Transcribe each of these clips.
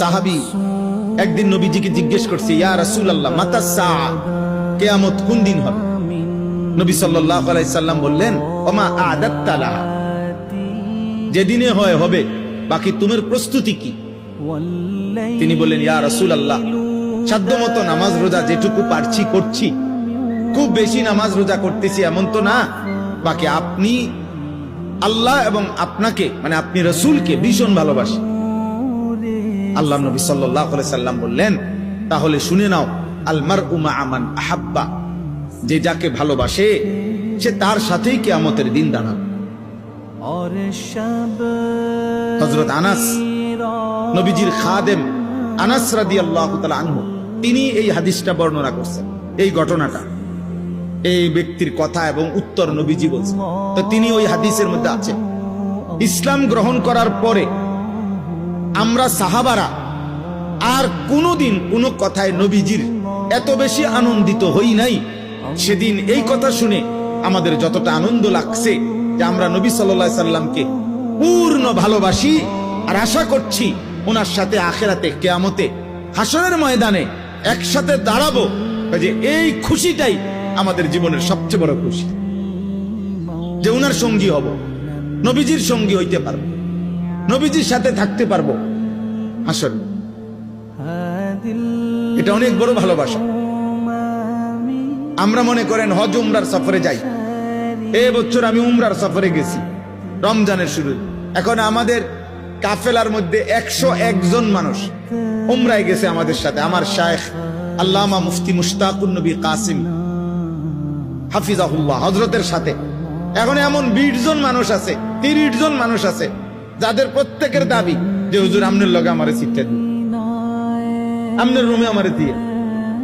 সাহাবী একদিন নবীজিকে জিজ্ঞেস করছে, ইয়া রাসূলুল্লাহ মাতা সাআ, কিয়ামত কোন দিন হবে? নবী সাল্লাল্লাহু আলাইহি সাল্লাম বললেন, ওমা আ'দাত্তা লাহা, যেদিনে হয় হবে, বাকি তোমার প্রস্তুতি কি? তিনি বললেন, ইয়া রাসূলুল্লাহ, সাধ্যমতো নামাজ রোজা যেটুকু পারছি করছি, খুব বেশি নামাজ রোজা করতেছি এমন তো না, বাকি আপনি আল্লাহ এবং আপনাকে মানে আপনি রাসূলকে ভীষণ ভালোবাসেন। আল্লাহ নবী সাল্লাল্লাহু আলাইহি সাল্লাম বললেন, তাহলে শুনে নাও, আল মারউ মা'a মান আহাব্বা, যে যাকে ভালোবাসে সে তার সাথেই কিয়ামতের দিন দাঁড়াবে। হযরত আনাস, নবীজির খাদেম আনাস রাদিয়াল্লাহু তাআলা আনহু, তিনি এই হাদিসটা বর্ণনা করছেন, এই ঘটনাটা, এই ব্যক্তির কথা এবং উত্তর নবীজি বলছেন। তো তিনি ওই হাদিসের মধ্যে আছেন, ইসলাম গ্রহণ করার পরে আমরা সাহাবারা আর কোনোদিন কোনো কথায় নবীজির এত বেশি আনন্দিত হই নাই। সেদিন এই কথা শুনে আমাদের যতটা আনন্দ লাগছে যে আমরা নবী সাল্লাল্লাহু আলাইহি সাল্লামকে পূর্ণ ভালোবাসি আর আশা করছি ওনার সাথে আখিরাতে কিয়ামতে হাসরের ময়দানে একসাথে দাঁড়াবো, যে এই খুশিটাই আমাদের জীবনের সবচেয়ে বড় খুশি, যে উনার সঙ্গী হব, নবীজির সঙ্গী হইতে পারবো, নবীজির সাথে থাকতে পারবো হাসর। এটা অনেক বড় ভালোবাসা। আমরা মনে করেন হজ উমরার সফরে যাই, এই বছর আমি উমরার সফরে গেছি রমজানের শুরু, এখন আমাদের কাফেলার মধ্যে 101 জন মানুষ উমরায় গেছে আমাদের সাথে, আমার শায়েখ আল্লামা মুফতি মুশতাকুন নবী কাসিম হাফিজাহুল্লাহ হযরতের সাথে। এখন এমন 20 জন মানুষ আছে, 30 জন মানুষ আছে যাদের প্রত্যেকের দাবি যে হুজুর আমনের লগে আমারে সিটটা দিন, আমনের রুমে আমারে দিয়ে।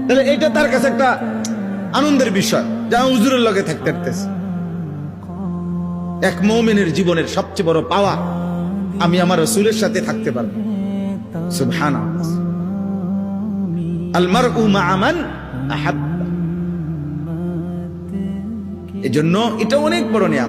তাহলে এটা তার কাছে একটা আনন্দের বিষয় যে আমি হুজুরের লগে থাকতে পারতেছি। এক মুমিনের জীবনের সবচেয়ে বড় পাওয়া, আমি আমার রাসূলের সাথে থাকতে পারবো। সুবহানাল্লাহ। আল মারউ মা'a মান আহাব্বা, এজন্য এটা অনেক বড় নিয়ামত।